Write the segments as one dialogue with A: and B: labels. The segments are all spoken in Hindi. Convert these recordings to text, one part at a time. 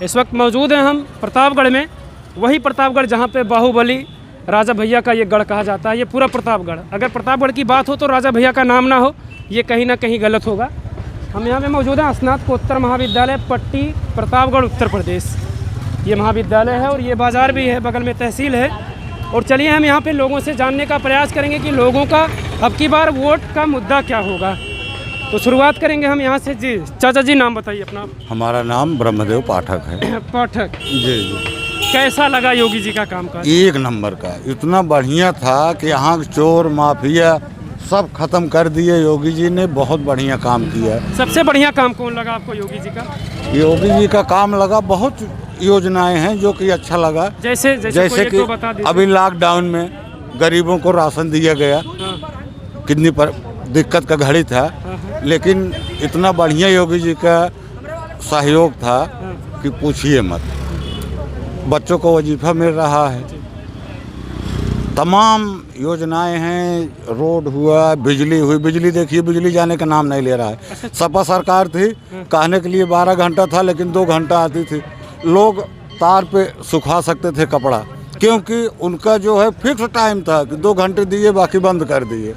A: इस वक्त मौजूद हैं हम प्रतापगढ़ में, वही प्रतापगढ़ जहाँ पे बाहुबली राजा भैया का ये गढ़ कहा जाता है। ये पूरा प्रतापगढ़, अगर प्रतापगढ़ की बात हो तो राजा भैया का नाम ना हो, ये कहीं ना कहीं गलत होगा। हम यहाँ पे मौजूद हैं स्नातकोत्तर महाविद्यालय पट्टी प्रतापगढ़ उत्तर प्रदेश, ये महाविद्यालय है और ये बाज़ार भी है, बगल में तहसील है। और चलिए हम यहाँ पे लोगों से जानने का प्रयास करेंगे कि लोगों का अब की बार वोट का मुद्दा क्या होगा। तो शुरुआत करेंगे हम यहाँ से। जी चाचा जी, नाम बताइए अपना।
B: हमारा नाम ब्रह्मदेव पाठक है।
A: पाठक
B: जी जी।
A: कैसा लगा योगी जी का कामकाज?
B: एक नंबर का, इतना बढ़िया था कि यहाँ चोर माफिया सब खत्म कर दिए। योगी जी ने बहुत बढ़िया काम किया।
A: सबसे बढ़िया काम कौन लगा आपको योगी जी का?
B: योगी जी का काम लगा, बहुत योजनाएं हैं जो कि अच्छा लगा।
A: जैसे
B: कि
A: बता
B: अभी लॉकडाउन में गरीबों को राशन दिया गया। कितनी दिक्कत का घड़ी था, लेकिन इतना बढ़िया योगी जी का सहयोग था कि पूछिए मत। बच्चों को वजीफा मिल रहा है, तमाम योजनाएं हैं, रोड हुआ, बिजली हुई। बिजली देखिए, बिजली जाने का नाम नहीं ले रहा है। सपा सरकार थी, कहने के लिए 12 घंटा था, लेकिन 2 घंटा आती थी। लोग तार पे सुखा सकते थे कपड़ा, क्योंकि उनका जो है फिक्स टाइम था कि 2 घंटे दिए, बाकी बंद कर दिए।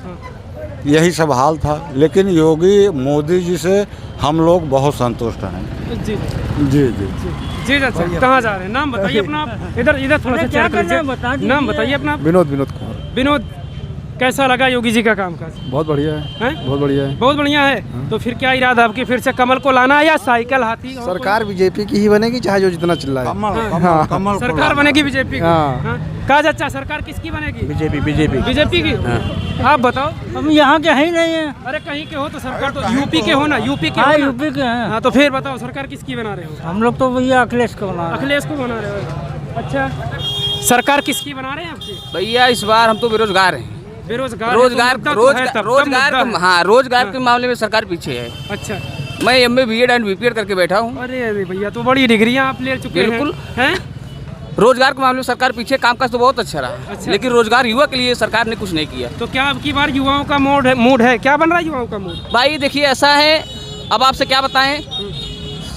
B: यही सब हाल था, लेकिन योगी मोदी जी से हम लोग बहुत संतुष्ट हैं।
A: जी
B: जी जी
A: जी। कहाँ जा रहे हैं? नाम बताइए अपना। इधर थोड़ा सा चेयर करिए। नाम बताइए अपना।
C: विनोद कुमार।
A: विनोद, कैसा लगा योगी जी का कामकाज?
C: बहुत बढ़िया है। बहुत बढ़िया है।
A: बहुत बढ़िया है। तो फिर क्या इरादा आपकी, फिर से कमल को लाना है या साइकिल हाथी?
C: सरकार बीजेपी की ही बनेगी, चाहे जो जितना चिल्लाए।
B: कमल
A: सरकार बनेगी बीजेपी की।
C: हाँ।
A: कहा अच्छा, सरकार किसकी बनेगी? बीजेपी की। आप बताओ।
D: हम यहाँ के ही नहीं है।
A: अरे कहीं के हो तो सरकार तो यूपी के हो ना, यूपी के।
D: यूपी के हैं।
A: हाँ, तो फिर बताओ सरकार किसकी बना रहे हो?
D: हम लोग तो भैया अखिलेश को बना रहे हैं।
A: अखिलेश को बना रहे हो? अच्छा, सरकार किसकी बना रहे हैं आपकी?
E: भैया इस बार हम तो बेरोजगार हैं।
A: बेरोजगार
E: रोजगार के मामले में सरकार पीछे है।
A: अच्छा,
E: मैं MA BEd एंड BPEd करके बैठा हूँ।
A: अरे भैया, तो बड़ी डिग्रियां आप ले चुके हैं।
E: बिल्कुल
A: हैं।
E: रोजगार के मामले में सरकार पीछे, कामकाज तो बहुत अच्छा रहा।
A: अच्छा।
E: लेकिन रोजगार युवा के लिए सरकार ने कुछ नहीं किया।
A: तो क्या अब की बार युवाओं का मूड है? क्या बन रहा है युवाओं का मूड?
E: भाई देखिए, ऐसा है, अब आपसे क्या बताएं,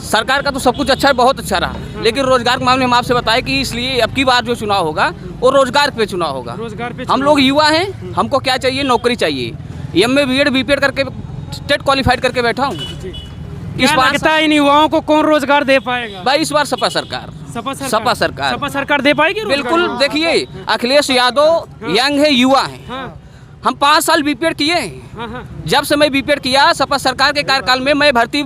E: सरकार का तो सब कुछ अच्छा, बहुत अच्छा रहा, लेकिन रोजगार के मामले में हम आपसे बताएं कि इसलिए अब की बार जो चुनाव होगा वो रोजगार पे चुनाव होगा।
A: रोजगार पे
E: हम लोग युवा हैं, हमको क्या चाहिए? नौकरी चाहिए। MA BEd BPEd करके स्टेट क्वालिफाइड करके बैठा हूँ।
A: इस बार लगता है इन युवाओं को कौन रोजगार दे पाएगा?
E: भाई इस बार सपा सरकार
A: दे पाएगी?
E: बिल्कुल। देखिए, अखिलेश यादव यंग है, युवा है। हम 5 साल BPEd किए हैं। जब से मैं BPEd किया, सपा सरकार के कार्यकाल में मैं भर्ती,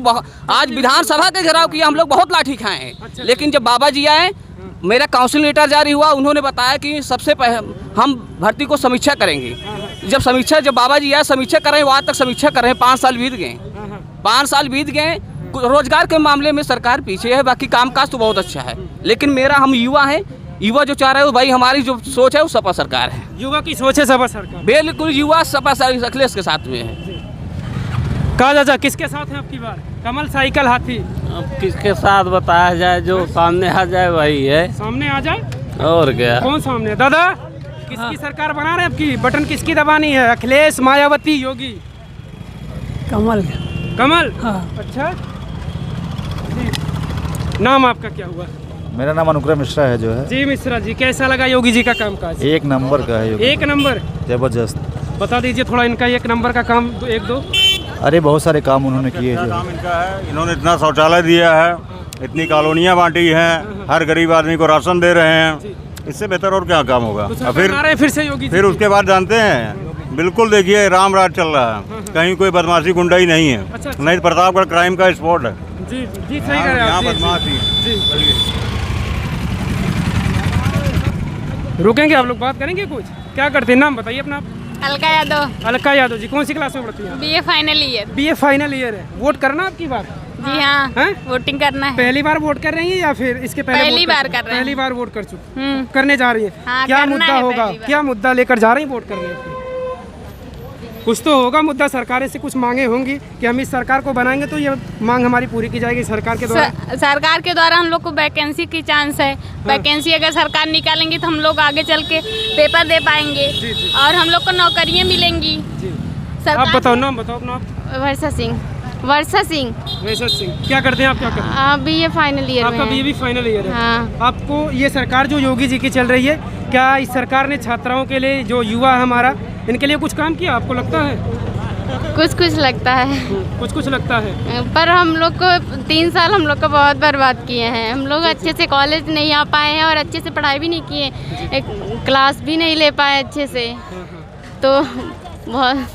E: आज विधानसभा के घेराव किया, हम लोग बहुत लाठी खाए हैं। लेकिन जब बाबा जी आए, मेरा काउंसिल लेटर जारी हुआ, उन्होंने बताया कि सबसे पहले हम भर्ती को समीक्षा करेंगे। जब बाबा जी आए, समीक्षा करें, आज तक समीक्षा करें। 5 साल बीत गए। 5 साल बीत गए। रोजगार के मामले में सरकार पीछे है, बाकी कामकाज तो बहुत अच्छा है। लेकिन हम युवा हैं, युवा जो चाह रहे हो भाई, हमारी जो सोच है वो सपा सरकार है।
A: युवा की सोच है सपा सरकार?
E: बिल्कुल, युवा सपा सरकार अखिलेश के साथ में है।
A: कहा चाचा, किसके साथ है आपकी बार? कमल, साइकिल, हाथी?
D: अब किसके साथ बताया जाए, जो सामने आ जाए वही है।
A: सामने आ जाए
D: और क्या?
A: कौन सामने? दादा, किसकी सरकार बना रहे हैं आपकी? बटन किसकी दबानी है? अखिलेश, मायावती, योगी? कमल।
D: हाँ।
A: अच्छा, नाम आपका क्या हुआ?
C: मेरा नाम अनुग्रह मिश्रा है जो है।
A: जी मिश्रा जी, कैसा लगा योगी जी का कामकाज?
C: एक नंबर का है।
A: एक नंबर,
C: जबरदस्त।
A: बता दीजिए थोड़ा इनका एक नंबर का काम, 1-2।
C: अरे बहुत सारे काम उन्होंने किए हैं।
F: काम इनका है, इन्होंने इतना शौचालय दिया है, इतनी कॉलोनियाँ बांटी हैं, हर गरीब आदमी को राशन दे रहे हैं। इससे बेहतर और क्या काम होगा?
A: फिर से योगी
F: फिर उसके बाद जानते हैं, बिल्कुल देखिए, राम राज चल रहा है, कहीं कोई बदमाशी गुंडा ही नहीं है।
A: अच्छा।
F: नहीं, प्रतापगढ़ क्राइम का स्पॉट है।
A: जी जी, सही कह रहे हैं
F: यहाँ
A: आप।
F: बदमाशी।
A: रुकेंगे, आप लोग बात करेंगे कुछ? क्या करते हैं? नाम बताइए अपना।
G: अलका यादव।
A: अलका यादव जी, कौन सी क्लास में पढ़ती हैं?
G: BA final year.
A: BA final year है। वोट करना आपकी बार?
G: जी हाँ,
A: हैं?
G: वोटिंग करना है।
A: पहली बार वोट कर रही है या फिर इसके पहले?
G: पहली बार कर रहे हैं।
A: पहली बार वोट कर चुके, करने जा रही है।
G: हाँ,
A: क्या
G: करना
A: मुद्दा
G: है
A: होगा?
G: पहली बार।
A: क्या मुद्दा लेकर जा रही है वोट करने? कुछ तो होगा मुद्दा, सरकार से कुछ मांगे होंगी कि हम इस सरकार को बनाएंगे तो ये मांग हमारी पूरी की जाएगी सरकार के द्वारा।
G: सरकार के द्वारा हम लोग को वैकेंसी की चांस है। वैकेंसी अगर सरकार निकालेंगी तो हम लोग आगे चल के पेपर दे पाएंगे।
A: जी, जी।
G: और हम लोग को नौकरियाँ मिलेंगी।
A: आप बताओ, नाम बताओ अपना।
G: वर्षा सिंह। वर्षा सिंह।
A: वैसा सिंह, क्या करते हैं आप, क्या करते हैं?
G: BA फाइनल ईयर
A: आपका
G: में
A: बीए भी फाइनल ईयर है।
G: हाँ।
A: आपको ये सरकार जो योगी जी की चल रही है, क्या इस सरकार ने छात्राओं के लिए, जो युवा है हमारा, इनके लिए कुछ काम किया आपको लगता है?
G: कुछ लगता है,
A: कुछ लगता है।
G: पर हम लोग को 3 साल हम लोग को बहुत बर्बाद किए हैं। हम लोग अच्छे से कॉलेज नहीं आ पाए हैं और अच्छे से पढ़ाई भी नहीं किए, एक क्लास भी नहीं ले पाए अच्छे से, तो बहुत।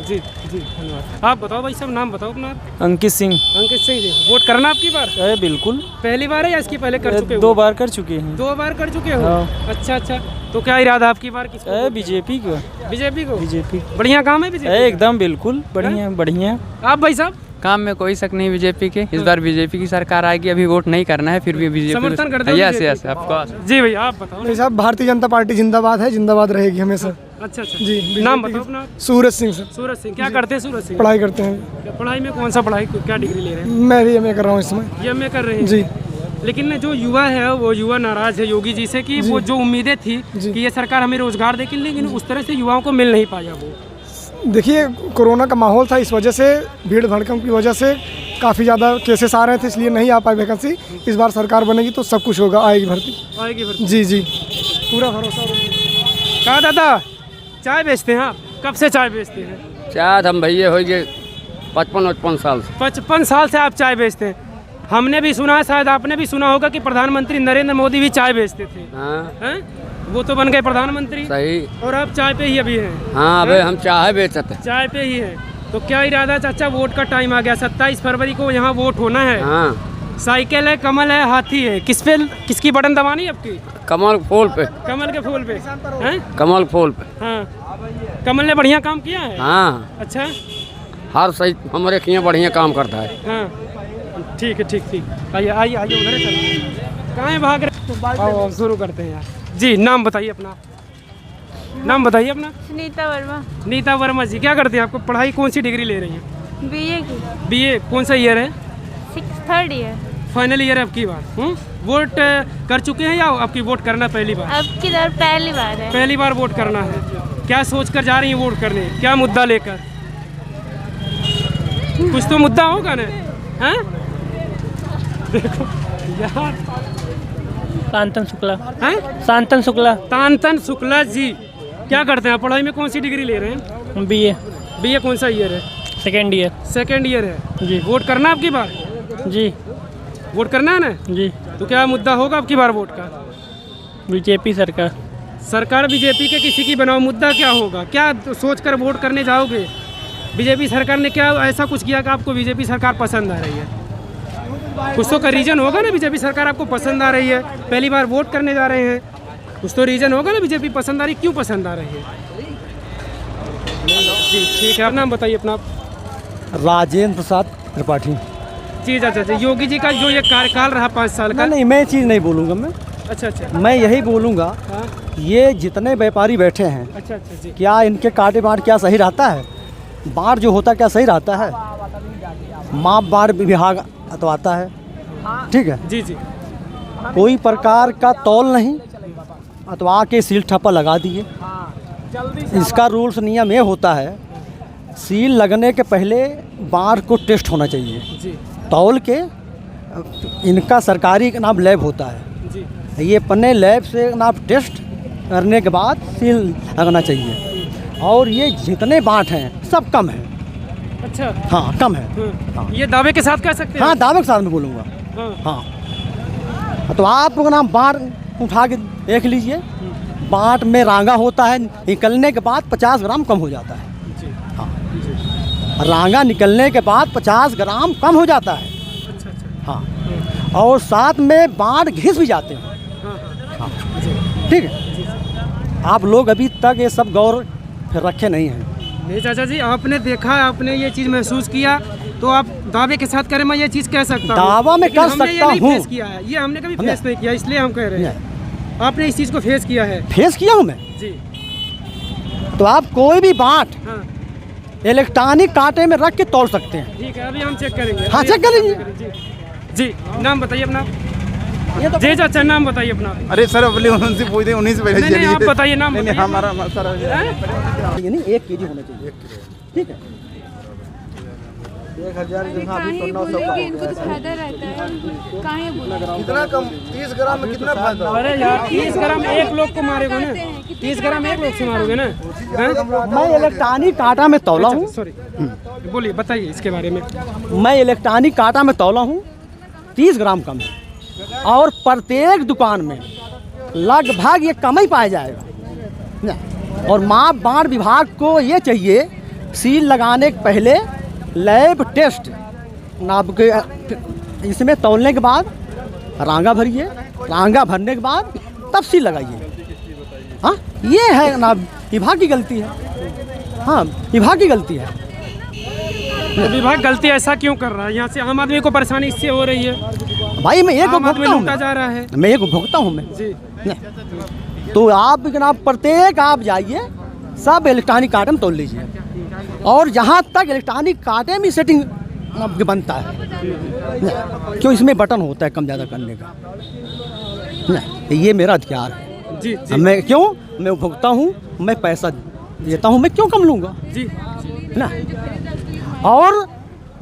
A: जी जी धन्यवाद। आप बताओ भाई, सब नाम बताओ अपना।
H: अंकित सिंह।
A: अंकित सिंह जी, वोट करना आपकी बार?
H: बिल्कुल,
A: पहली बार है या इसकी पहले कर चुके हो?
H: 2 बार कर चुके हैं।
A: 2 बार कर चुके हो?
H: हाँ।
A: अच्छा अच्छा, तो क्या इरादा आपकी बार? किसको?
H: बीजेपी को।
A: बीजेपी को?
H: बीजेपी
A: बढ़िया काम है बीजेपी?
H: एकदम बिल्कुल बढ़िया बढ़िया।
A: आप भाई साहब?
D: काम में कोई शक नहीं बीजेपी के, इस बार बीजेपी की सरकार आएगी। अभी वोट नहीं करना है, फिर भी बीजेपी
A: समर्थन करते हो?
D: यस यस आपको।
A: जी भैया आप बताओ।
I: नहीं साहब, भारतीय जनता पार्टी जिंदाबाद है, जिंदाबाद रहेगी हमेशा।
A: अच्छा अच्छा
I: जी।
A: नाम बताओ अपना।
I: सूरज सिंह सर।
A: सूरज सिंह, क्या करते हैं सूरज सिंह?
I: पढ़ाई करते हैं।
A: पढ़ाई में कौन सा पढ़ाई, क्या डिग्री ले रहे हैं?
I: मैं भी MA कर रहा हूँ इस समय।
A: ये कर रहे हैं
I: जी।
A: लेकिन जो युवा है, वो युवा नाराज है योगी जी से कि वो जो उम्मीदें थी कि ये सरकार हमें रोजगार देगी, लेकिन उस तरह से युवाओं को मिल नहीं पाया। वो
I: देखिए, कोरोना का माहौल था, इस वजह से भीड़ भड़कम की वजह से काफ़ी ज़्यादा केसेस आ रहे थे, इसलिए नहीं आ पाई वैकेंसी। इस बार सरकार बनेगी तो सब कुछ होगा, आएगी भर्ती।
A: आएगी भर्ती?
I: जी जी, पूरा भरोसा।
A: कहा दादा, चाय बेचते हैं आप? कब से चाय बेचते हैं?
D: शायद हम भैया हो गए 55 साल से।
A: 55 साल से आप चाय बेचते हैं। हमने भी सुना है, शायद आपने भी सुना होगा कि प्रधानमंत्री नरेंद्र मोदी भी चाय बेचते थे।
D: हाँ
A: हैं? वो तो बन गए प्रधानमंत्री।
D: सही।
A: और आप चाय पे ही अभी हैं?
D: हाँ, अबे हम चाय बेचते।
A: चाय पे ही है। तो क्या इरादा चाचा, वोट का टाइम आ गया, 27 फरवरी को यहाँ वोट होना है।
D: हाँ।
A: साइकिल है, कमल है, हाथी है, किस पे, किसकी बटन दबानी है आपकी?
D: कमल फूल पे।
A: कमल के फूल पे हैं?
D: कमल फूल पे।
A: हाँ, कमल ने बढ़िया काम किया है।
D: हाँ,
A: अच्छा,
D: हर सही हमारे यहाँ बढ़िया काम करता है।
A: हाँ ठीक है, ठीक। आइए आइए आइए, उधर चलो, कहाँ है, भाग रहे? आओ शुरू करते हैं यार। जी, नाम बताइए अपना। नाम बताइए अपना।
G: नीता वर्मा।
A: नीता वर्मा जी, क्या करते हैं? आपको पढ़ाई कौन सी डिग्री ले रही हैं?
G: BA की।
A: BA कौन सा ईयर है?
G: 3rd year.
A: फाइनल ईयर है आपकी बार? वोट कर चुके हैं या आपकी वोट करना पहली बार?
G: अब किधर पहली बार है।
A: पहली बार वोट करना है। क्या सोच कर जा रही हैं वोट करने? क्या मुद्दा लेकर? कुछ तो मुद्दा होगा ना? हैं? देखो यार,
H: शांतन शुक्ला।
A: हैं?
H: शांतन शुक्ला।
A: तानतन शुक्ला जी, क्या करते हैं? पढ़ाई में कौन सी डिग्री ले रहे हैं? BA कौन सा ईयर है?
H: 2nd year.
A: 2nd ईयर है
H: जी।
A: वोट करना आपकी बार?
H: जी
A: वोट करना है ना
H: जी।
A: तो क्या मुद्दा होगा आपकी बार वोट का?
H: बीजेपी सरकार।
A: सरकार बीजेपी के किसी की बनाओ, मुद्दा क्या होगा? क्या सोच कर वोट करने जाओगे? बीजेपी सरकार ने क्या ऐसा कुछ किया कि आपको बीजेपी सरकार पसंद आ रही है? कुछ तो का रीज़न होगा ना, बीजेपी सरकार आपको पसंद आ रही है, पहली बार वोट करने जा रहे हैं, कुछ तो रीज़न होगा ना बीजेपी पसंद आ रही, क्यों पसंद आ रही है? जी ठीक है, आप नाम बताइए अपना।
J: राजेंद्र प्रसाद त्रिपाठी।
A: जी अच्छा, योगी जी का जो ये कार्यकाल रहा 5 साल का।
J: नहीं, मैं ये चीज़ नहीं बोलूँगा। मैं
A: अच्छा,
J: मैं यही बोलूँगा,
A: हाँ।
J: ये जितने व्यापारी बैठे हैं,
A: अच्छा जी,
J: क्या इनके काटे बाँट क्या सही रहता है? बाढ़ जो होता क्या सही रहता है? माप बाढ़ विभाग अतवाता है, ठीक है
A: जी।
J: कोई प्रकार का तौल नहीं, अतवा के सील ठप्पा लगा दिए। इसका रूल्स नियम ये होता है, सील लगने के पहले बाढ़ को टेस्ट होना चाहिए
A: जी।
J: तौल के। इनका सरकारी नाम लैब होता है
A: जी।
J: ये अपने लैब से नाम टेस्ट करने के बाद सील लगना चाहिए। और ये जितने बाट हैं सब कम है।
A: अच्छा,
J: हाँ कम है। हाँ।
A: ये दावे के साथ कह सकते हैं?
J: हाँ, दावे के साथ में बोलूँगा। हाँ, तो आप लोग नाम बाट उठा के देख लीजिए, बाट में रांगा होता है, निकलने के बाद 50 ग्राम कम हो जाता है। हाँ, रांगा निकलने के बाद 50 ग्राम कम हो जाता है।
A: अच्छा।
J: हाँ, और साथ में बाट घिस भी जाते हैं। हाँ, ठीक है। आप लोग अभी तक ये सब गौर फिर रखे नहीं हैं।
A: नहीं चाचा जी, आपने देखा, आपने ये चीज़ महसूस किया, तो आप दावे के साथ करें मैं ये चीज़ कह सकता हूँ?
J: दावा में कर सकता हूँ।
A: फेस किया है, ये हमने कभी फेस नहीं किया, इसलिए हम कह रहे हैं। आपने इस चीज़ को फेस किया है?
J: फेस किया हूँ मैं
A: जी।
J: तो आप कोई भी बाट
A: हाँ
J: इलेक्ट्रॉनिक कांटे में रख के तोल सकते हैं।
A: ठीक है, अभी हम चेक करेंगे।
J: हाँ, चेक कर लीजिए।
A: जी, नाम बताइए अपना।
J: ये तो
A: जी चाचा, नाम बताइए अपना।
K: अरे सर, अपने उनसे पूछते, उन्हीं से पहले
A: नहीं, आप बताइए नाम।
K: नहीं, हमारा सर
J: ये नहीं 1 kg होना चाहिए, ठीक है।
K: कितना कम 30 ग्राम में कितना फायदा?
A: अरे यार 30 ग्राम एक लोग को मारेगा ना, 30 ग्राम एक लोग से मारोगे ना।
J: मैं इलेक्ट्रॉनिक कांटा में तौला हूँ।
A: सॉरी, बोलिए, बताइए इसके बारे में।
J: मैं इलेक्ट्रॉनिक कांटा में तौला हूँ, 30 ग्राम कम है और प्रत्येक दुकान में लगभग ये कम ही पाया जाएगा। और माप बाढ़ विभाग को ये चाहिए सील लगाने के पहले लैब टेस्ट नाप के इसमें तौलने के बाद रांगा भरिए, रांगा भरने के बाद तब सील लगाइए। हाँ, ये है ना विभाग की गलती है। हाँ, विभाग की गलती है।
A: तो विभाग गलती ऐसा क्यों कर रहा है? यहाँ से आम आदमी को परेशानी इससे हो रही है।
J: भाई मैं एक
A: आम आदमी
J: उपभोक्ता
A: लूटा जा रहा है।
J: हूँ, मैं एक उपभोक्ता हूँ मैं
A: जी।
J: तो आप जनाब प्रत्येक आप जाइए, सब इलेक्ट्रॉनिक कांटे में तोल लीजिए। और जहाँ तक इलेक्ट्रॉनिक कांटे में सेटिंग बनता है, क्यों इसमें बटन होता है कम ज़्यादा करने का, ये मेरा अधिकार है।
A: जी, जी।
J: मैं क्यों, मैं उपभोक्ता हूँ, मैं पैसा देता हूँ, मैं क्यों कम लूँगा
A: जी
J: ना। और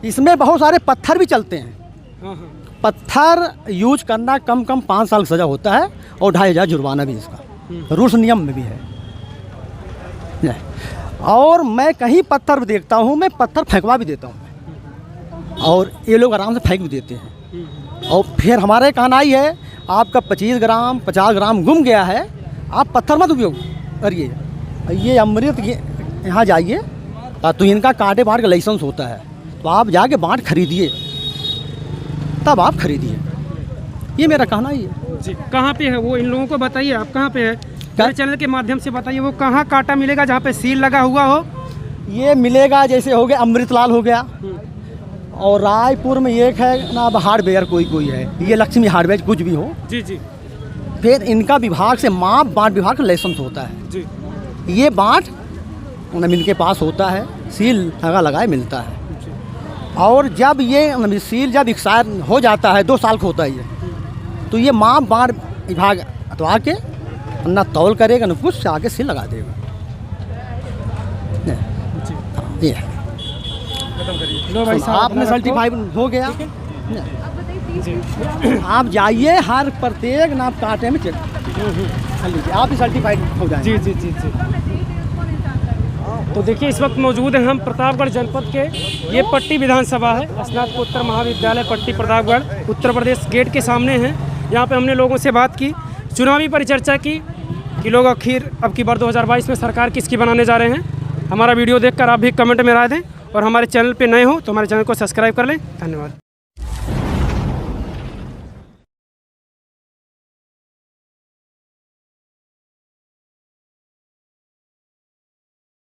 J: इसमें बहुत सारे पत्थर भी चलते हैं।
A: हाँ, हाँ।
J: पत्थर यूज करना कम 5 साल सज़ा होता है और 2500 जुर्माना भी इसका रूल्स नियम में भी है। और मैं कहीं पत्थर भी देखता हूँ, मैं पत्थर फेंकवा भी देता हूँ और ये लोग आराम से फेंक भी देते हैं। और फिर हमारे कहना ही है, आपका 25 ग्राम 50 ग्राम गुम गया है, आप पत्थर मत उपयोग करिए। ये अमृत यहाँ जाइए तो इनका कांटे बांट का लाइसेंस होता है, तो आप जाके बांट खरीदिए, तब आप खरीदिए। ये मेरा कहना ही है।
A: जी, कहाँ पे है वो? इन लोगों को बताइए, आप कहाँ पे है? मेरे चैनल के माध्यम से बताइए, वो कहाँ कांटा मिलेगा जहाँ पे सील लगा हुआ हो?
J: ये मिलेगा जैसे हो गया अमृतलाल हो गया, और रायपुर में एक है ना हार्डवेयर कोई है, ये लक्ष्मी हार्डवेयर कुछ भी हो।
A: जी जी।
J: फिर इनका विभाग से माप बांट विभाग का लाइसेंस होता है
A: जी।
J: ये बांट इनके पास होता है, सील लगा लगाए मिलता है। और जब ये सील जब एक्सपायर हो जाता है, 2 साल का होता है ये, तो ये माप बांट विभाग तो आके ना तौल करेगा ना कुछ, आके सील लगा देगा। ये
A: लो भाई साहब,
J: आपने सर्टिफाइड हो गया। आप जाइए हर प्रत्येक नाप कांटे में चेक कर लीजिए, आप ही सर्टिफाइड हो जाएंगे।
A: जी जी जी जी। तो देखिए, इस वक्त मौजूद हैं हम प्रतापगढ़ जनपद के, ये पट्टी विधानसभा है, स्नातकोत्तर महाविद्यालय पट्टी प्रतापगढ़ उत्तर प्रदेश गेट के सामने हैं। यहाँ पे हमने लोगों से बात की, चुनावी परिचर्चा की कि लोग आखिर अब की बार 2022 में सरकार किसकी बनाने जा रहे हैं। हमारा वीडियो देखकर आप भी कमेंट में राय दें, और हमारे चैनल पे नए हो तो हमारे चैनल को सब्सक्राइब कर लें। धन्यवाद।